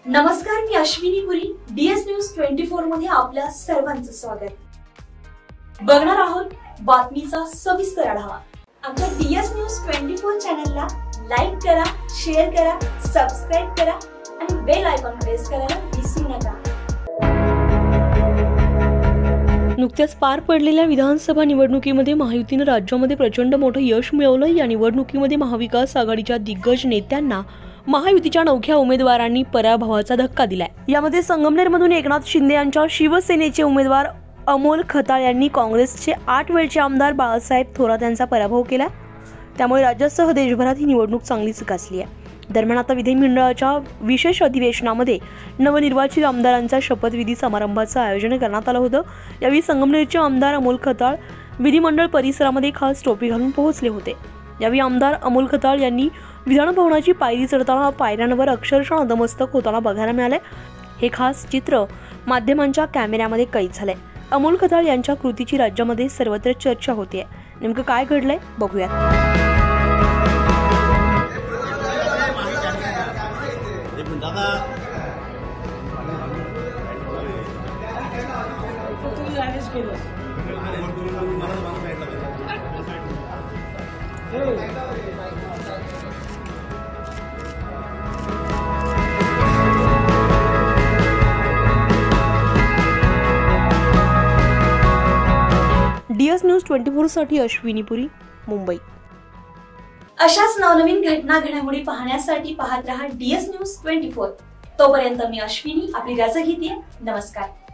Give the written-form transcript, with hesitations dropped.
नमस्कार, मी अश्विनी पुरी. DS news 24 मध्ये आपल्या सर्वांचं स्वागत. बघणार आहोत बातमीचा सविस्तर आढावा. आमच्या DS न्यूज 24 चॅनलला लाईक करा, शेअर करा, सबस्क्राइब करा आणि बेल आयकॉन प्रेस करायला विसरू नका. नुकत्याच पार पडलेल्या विधानसभा निवडणुकीमध्ये महायुतीने राज्यामध्ये प्रचंड मोठं यश मिळवलं. या निवडणुकीमध्ये महाविकास आघाडीच्या दिग्गज नेत्यांना महायुतीच्या नवख्या उमेदवारांनी पराभवाचा धक्का दिलाय. यामध्ये संगमनेरमधून एकनाथ शिंदे यांच्या शिवसेनेचे उमेदवार अमोल खताळ यांनी काँग्रेसचे 8 वेळचे आमदार बाळासाहेब थोरात यांचा पराभव केला. त्यामुळे राज्यासह देशभरात ही निवडणूक चांगलीच गाजली आहे. दरम्यान आता विधिमंडळाच्या विशेष अधिवेशनामध्ये नवनिर्वाचित आमदारांचा शपथविधी समारंभाचं आयोजन करण्यात आलं होतं. यावेळी संगमनेरचे आमदार अमोल खताळ विधिमंडळ परिसरामध्ये खास टोपी घालून पोहोचले होते. यावेळी आमदार अमोल खताळ यांनी विधानभवनाची पायरी चढताना पायऱ्यांवर अक्षरशः नतमस्तक होताना बघायला मिळाले. हे खास चित्र माध्यमांच्या कॅमेऱ्यामध्ये कैद झालंय. अमोल खताळ यांच्या कृतीची राज्यामध्ये सर्वत्र चर्चा होतीये. नेमकं काय घडलंय बघूयात. DS न्यूज 24 साठी अश्विनी पुरी, मुंबई. अशाच नवनवीन घटना घडामोडी पाहण्यासाठी पाहत रहा DS न्यूज 24. तोपर्यंत मी अश्विनी आपली रजा घेते. नमस्कार.